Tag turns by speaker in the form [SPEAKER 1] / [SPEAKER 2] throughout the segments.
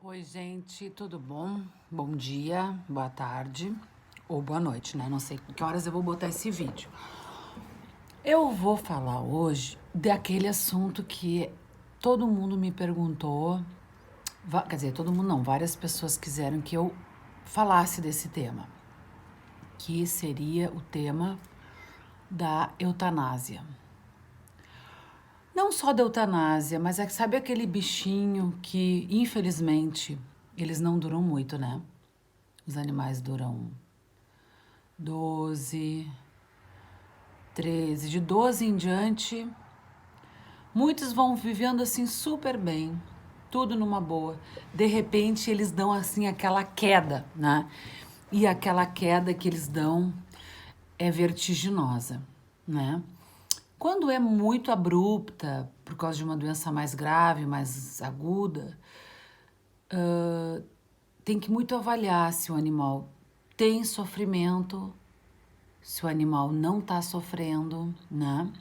[SPEAKER 1] Oi, gente, tudo bom? Bom dia, boa tarde ou boa noite, né? Não sei que horas eu vou botar esse vídeo. Eu vou falar hoje daquele assunto que todo mundo me perguntou, quer dizer, todo mundo não, várias pessoas quiseram que eu falasse desse tema, que seria o tema da eutanásia. Não só da eutanásia, mas sabe aquele bichinho que, infelizmente, eles não duram muito, né? Os animais duram 12, 13, de 12 em diante, muitos vão vivendo assim super bem, tudo numa boa. De repente eles dão assim aquela queda, né? E aquela queda que eles dão é vertiginosa, né? Quando é muito abrupta, por causa de uma doença mais grave, mais aguda, tem que muito avaliar se o animal tem sofrimento, se o animal não está sofrendo, né?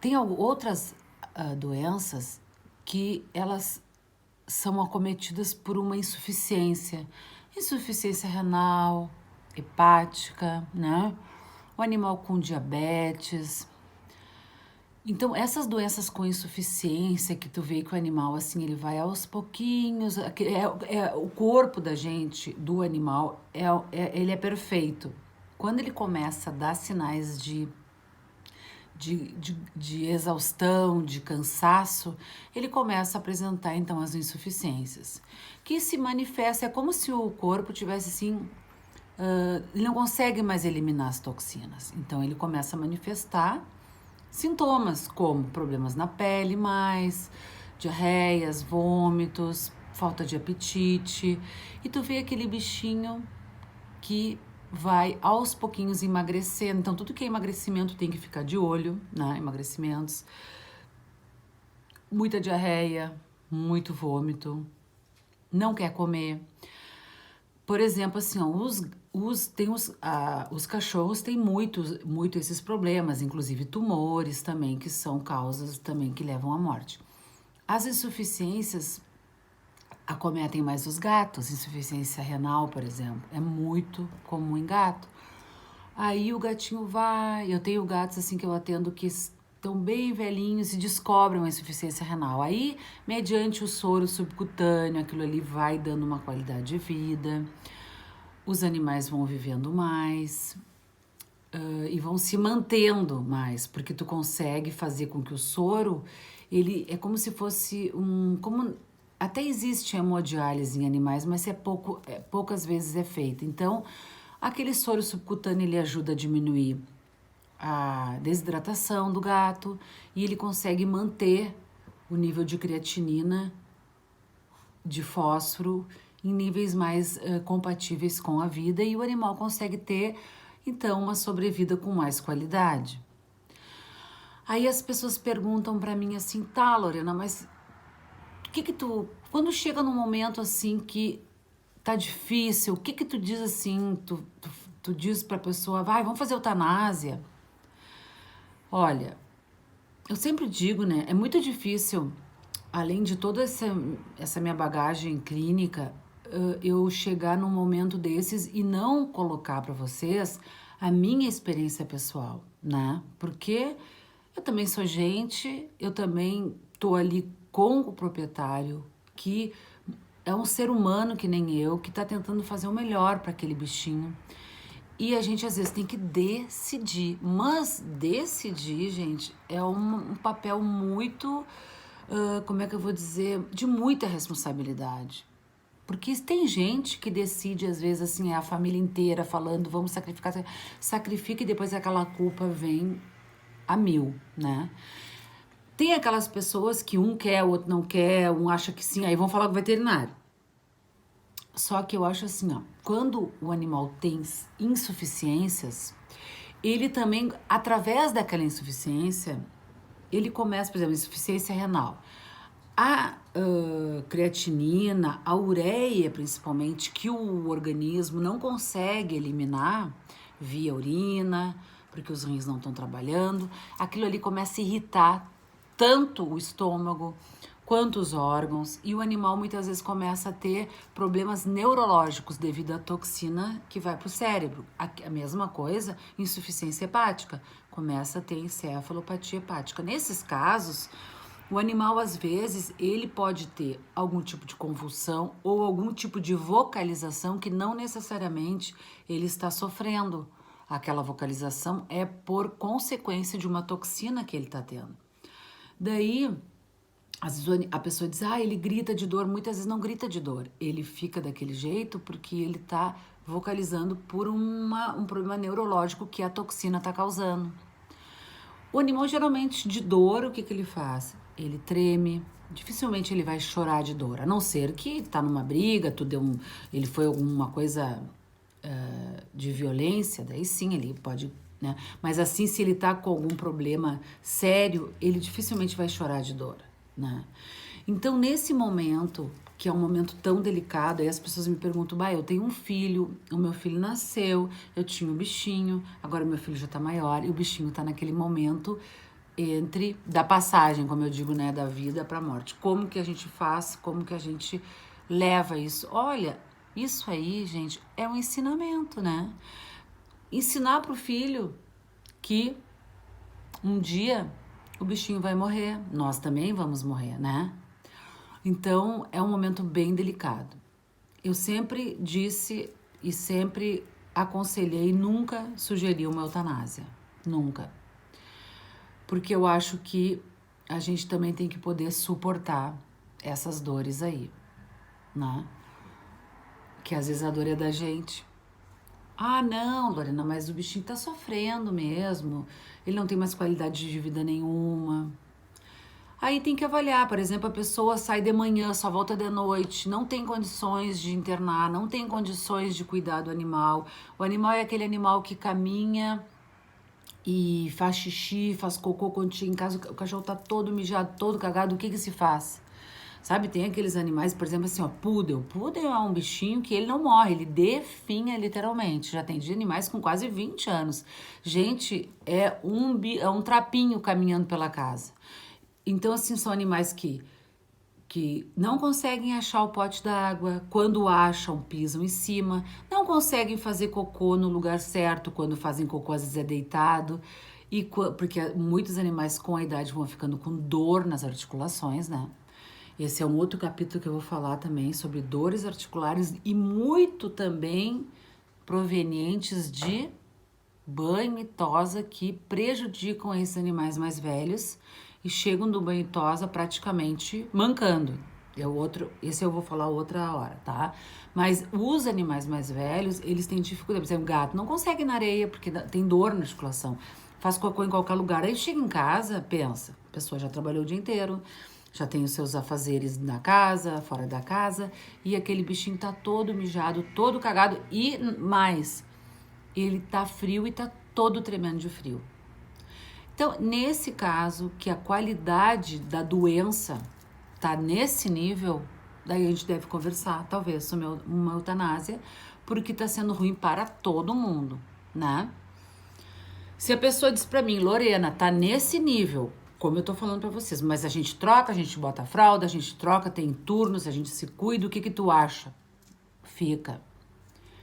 [SPEAKER 1] Tem outras doenças que elas são acometidas por uma insuficiência renal, hepática, né? O animal com diabetes. Então, essas doenças com insuficiência que tu vê que o animal, assim, ele vai aos pouquinhos, o corpo da gente, do animal, ele é perfeito. Quando ele começa a dar sinais de exaustão, de cansaço, ele começa a apresentar então as insuficiências, que se manifesta, é como se o corpo tivesse assim, ele não consegue mais eliminar as toxinas, então ele começa a manifestar sintomas como problemas na pele, diarreias, vômitos, falta de apetite, e tu vê aquele bichinho que vai aos pouquinhos emagrecendo. Então, tudo que é emagrecimento tem que ficar de olho, né? Emagrecimentos. Muita diarreia, muito vômito, não quer comer. Por exemplo, assim, ó, os cachorros têm muito esses problemas, inclusive tumores também, que são causas também que levam à morte. As insuficiências acometem mais os gatos, insuficiência renal, por exemplo, é muito comum em gato. Aí o gatinho vai, eu tenho gatos assim que eu atendo que estão bem velhinhos e descobrem uma insuficiência renal. Aí, mediante o soro subcutâneo, aquilo ali vai dando uma qualidade de vida, os animais vão vivendo mais e vão se mantendo mais, porque tu consegue fazer com que o soro, ele é como se fosse até existe hemodiálise em animais, mas poucas vezes é feita. Então, aquele soro subcutâneo, ele ajuda a diminuir a desidratação do gato e ele consegue manter o nível de creatinina, de fósforo, em níveis mais compatíveis com a vida, e o animal consegue ter, então, uma sobrevida com mais qualidade. Aí as pessoas perguntam para mim assim, tá, Lorena, mas quando chega num momento assim que tá difícil, o que tu diz assim, tu diz pra pessoa, vamos fazer eutanásia? Olha, eu sempre digo, né, é muito difícil, além de toda essa minha bagagem clínica, eu chegar num momento desses e não colocar para vocês a minha experiência pessoal, né? Porque eu também sou gente, eu também tô ali com o proprietário, que é um ser humano que nem eu, que tá tentando fazer o melhor para aquele bichinho. E a gente às vezes tem que decidir, mas decidir, gente, é um papel muito, como é que eu vou dizer, de muita responsabilidade. Porque tem gente que decide, às vezes, assim, é a família inteira falando, vamos sacrificar, sacrifica e depois aquela culpa vem a mil, né? Tem aquelas pessoas que um quer, o outro não quer, um acha que sim, aí vão falar com o veterinário. Só que eu acho assim, ó, quando o animal tem insuficiências, ele também, através daquela insuficiência, ele começa, por exemplo, insuficiência renal. A creatinina, a ureia principalmente, que o organismo não consegue eliminar via urina, porque os rins não estão trabalhando, aquilo ali começa a irritar tanto o estômago, quantos órgãos, e o animal muitas vezes começa a ter problemas neurológicos devido à toxina que vai para o cérebro. A mesma coisa, insuficiência hepática, começa a ter encefalopatia hepática. Nesses casos, o animal, às vezes, ele pode ter algum tipo de convulsão ou algum tipo de vocalização que não necessariamente ele está sofrendo. Aquela vocalização é por consequência de uma toxina que ele está tendo. Daí, às vezes a pessoa diz, ele grita de dor. Muitas vezes não grita de dor. Ele fica daquele jeito porque ele está vocalizando por um problema neurológico que a toxina está causando. O animal, geralmente, de dor, o que ele faz? Ele treme, dificilmente ele vai chorar de dor, a não ser que tá numa briga, ele foi alguma coisa de violência, daí sim ele pode, né? Mas assim, se ele tá com algum problema sério, ele dificilmente vai chorar de dor, né? Então, nesse momento, que é um momento tão delicado, aí as pessoas me perguntam, eu tenho um filho, o meu filho nasceu, eu tinha um bichinho, agora meu filho já tá maior, e o bichinho tá naquele momento da passagem, como eu digo, né, da vida para a morte. Como que a gente faz, como que a gente leva isso? Olha, isso aí, gente, é um ensinamento, né? Ensinar pro filho que um dia o bichinho vai morrer, nós também vamos morrer, né? Então, é um momento bem delicado. Eu sempre disse e sempre aconselhei, nunca sugeri uma eutanásia, nunca. Porque eu acho que a gente também tem que poder suportar essas dores aí, né? Que às vezes a dor é da gente. Não, Lorena, mas o bichinho tá sofrendo mesmo, ele não tem mais qualidade de vida nenhuma. Aí tem que avaliar, por exemplo, a pessoa sai de manhã, só volta de noite, não tem condições de internar, não tem condições de cuidar do animal. O animal é aquele animal que caminha e faz xixi, faz cocô quando chega em casa, o cachorro tá todo mijado, todo cagado, o que se faz? Sabe, tem aqueles animais, por exemplo, assim, Poodle. Poodle é um bichinho que ele não morre, ele definha literalmente. Já tem de animais com quase 20 anos. Gente, é um trapinho caminhando pela casa. Então, assim, são animais que não conseguem achar o pote d'água, quando acham, pisam em cima, não conseguem fazer cocô no lugar certo, quando fazem cocô às vezes é deitado, porque muitos animais com a idade vão ficando com dor nas articulações, né? Esse é um outro capítulo que eu vou falar também sobre dores articulares e muito também provenientes de banho e tosa que prejudicam esses animais mais velhos e chegam do banho e tosa praticamente mancando. Esse eu vou falar outra hora, tá? Mas os animais mais velhos, eles têm dificuldade. Por exemplo, o gato não consegue ir na areia porque tem dor na articulação. Faz cocô em qualquer lugar. Aí chega em casa, pensa, a pessoa já trabalhou o dia inteiro, já tem os seus afazeres na casa, fora da casa, e aquele bichinho tá todo mijado, todo cagado e mais, ele tá frio e tá todo tremendo de frio. Então, nesse caso, que a qualidade da doença tá nesse nível, daí a gente deve conversar, talvez, sobre uma eutanásia, porque tá sendo ruim para todo mundo, né? Se a pessoa diz pra mim, Lorena, tá nesse nível, como eu tô falando pra vocês, mas a gente troca, a gente bota a fralda, a gente troca, tem turnos, a gente se cuida, o que tu acha? Fica.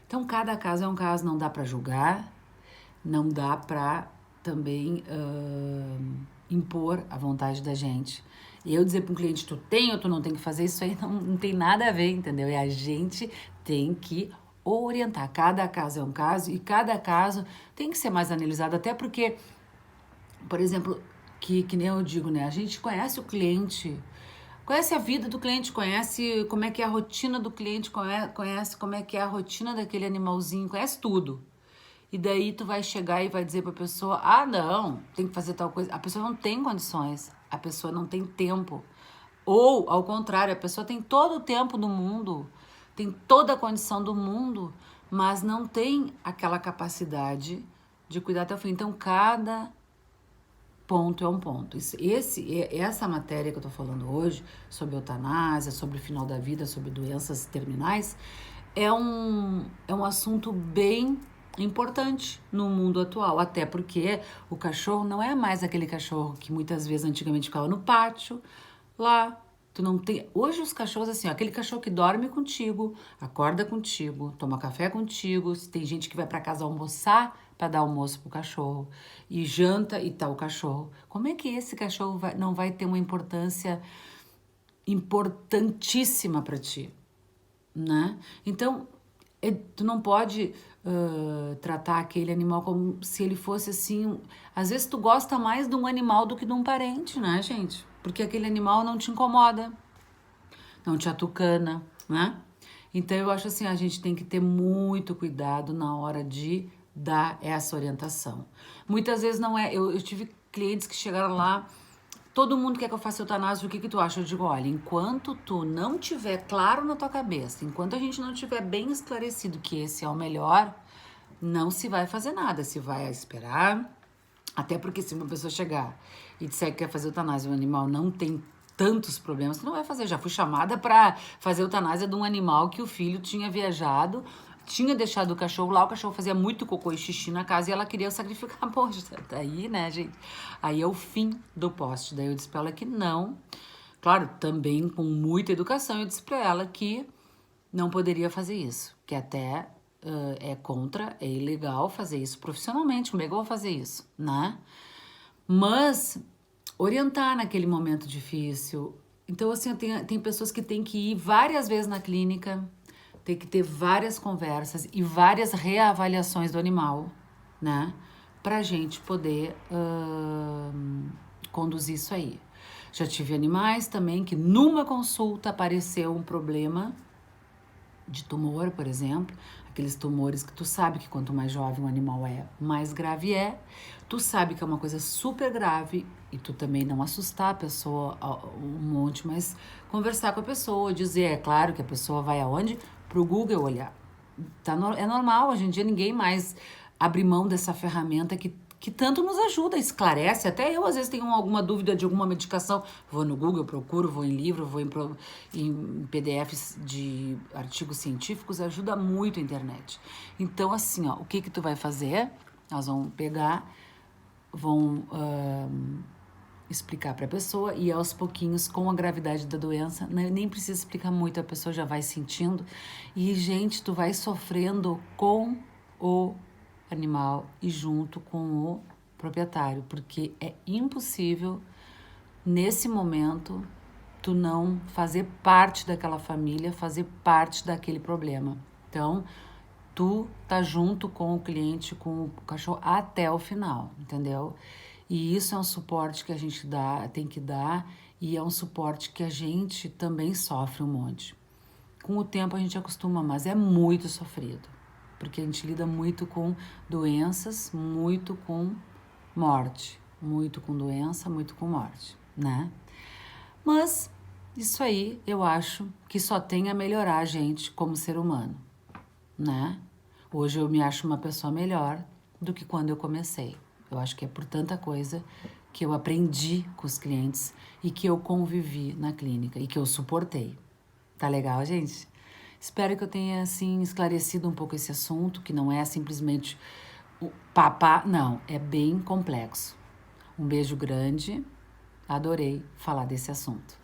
[SPEAKER 1] Então, cada caso é um caso, não dá pra julgar, não dá pra também impor a vontade da gente. Eu dizer para um cliente, tu tem ou tu não tem que fazer, isso aí não tem nada a ver, entendeu? E a gente tem que orientar. Cada caso é um caso e cada caso tem que ser mais analisado, até porque, por exemplo, que nem eu digo, né? A gente conhece o cliente, conhece a vida do cliente, conhece como é que é a rotina do cliente, conhece como é que é a rotina daquele animalzinho, conhece tudo. E daí tu vai chegar e vai dizer pra pessoa, não, tem que fazer tal coisa. A pessoa não tem condições, a pessoa não tem tempo. Ou, ao contrário, a pessoa tem todo o tempo do mundo, tem toda a condição do mundo, mas não tem aquela capacidade de cuidar até o fim. Então, cada ponto é um ponto. Essa matéria que eu tô falando hoje, sobre eutanásia, sobre o final da vida, sobre doenças terminais, é um assunto bem importante no mundo atual, até porque o cachorro não é mais aquele cachorro que muitas vezes antigamente ficava no pátio, lá Tu não tem... Hoje os cachorros, assim, ó, aquele cachorro que dorme contigo, acorda contigo, toma café contigo, se tem gente que vai pra casa almoçar para dar almoço pro cachorro, e janta e tá o cachorro. Como é que esse cachorro não vai ter uma importância importantíssima para ti, né? Então, tu não pode tratar aquele animal como se ele fosse assim. Às vezes tu gosta mais de um animal do que de um parente, né, gente? Porque aquele animal não te incomoda, não te atucana, né? Então eu acho assim, a gente tem que ter muito cuidado na hora de dar essa orientação. Muitas vezes não é. Eu tive clientes que chegaram lá. Todo mundo quer que eu faça eutanásia, o que tu acha? Eu digo, olha, enquanto tu não tiver claro na tua cabeça, enquanto a gente não tiver bem esclarecido que esse é o melhor, não se vai fazer nada, se vai esperar. Até porque se uma pessoa chegar e disser que quer fazer eutanásia, o animal não tem tantos problemas, tu não vai fazer. Já fui chamada para fazer eutanásia de um animal que o filho tinha viajado, tinha deixado o cachorro lá, o cachorro fazia muito cocô e xixi na casa e ela queria sacrificar. Poxa, daí, né, gente? Aí é o fim do poste. Daí eu disse pra ela que não. Claro, também com muita educação, eu disse pra ela que não poderia fazer isso. Que até é contra, é ilegal fazer isso profissionalmente. Como é que eu vou fazer isso, né? Mas orientar naquele momento difícil. Então, assim, tem pessoas que têm que ir várias vezes na clínica, tem que ter várias conversas e várias reavaliações do animal, né? Pra gente poder conduzir isso aí. Já tive animais também que numa consulta apareceu um problema de tumor, por exemplo, aqueles tumores que tu sabe que quanto mais jovem o animal é, mais grave é. Tu sabe que é uma coisa super grave e tu também não assustar a pessoa um monte, mas conversar com a pessoa, dizer, é claro que a pessoa vai aonde? Pro Google olhar. É normal, hoje em dia ninguém mais abre mão dessa ferramenta que tanto nos ajuda, esclarece. Até eu, às vezes, tenho alguma dúvida de alguma medicação. Vou no Google, procuro, vou em livro, vou em PDFs de artigos científicos, ajuda muito a internet. Então, assim, ó, o que tu vai fazer? Nós vamos pegar, vão explicar para a pessoa e aos pouquinhos, com a gravidade da doença, nem precisa explicar muito, a pessoa já vai sentindo. E, gente, tu vai sofrendo com o animal e junto com o proprietário, porque é impossível nesse momento tu não fazer parte daquela família, fazer parte daquele problema. Então, tu tá junto com o cliente, com o cachorro até o final, entendeu? E isso é um suporte que a gente tem que dar, e é um suporte que a gente também sofre um monte. Com o tempo a gente acostuma, mas é muito sofrido, porque a gente lida muito com doenças, muito com morte, muito com doença, muito com morte, né? Mas isso aí eu acho que só tem a melhorar a gente como ser humano, né? Hoje eu me acho uma pessoa melhor do que quando eu comecei. Eu acho que é por tanta coisa que eu aprendi com os clientes e que eu convivi na clínica e que eu suportei. Tá legal, gente? Espero que eu tenha, assim, esclarecido um pouco esse assunto, que não é simplesmente o papá, não, é bem complexo. Um beijo grande, adorei falar desse assunto.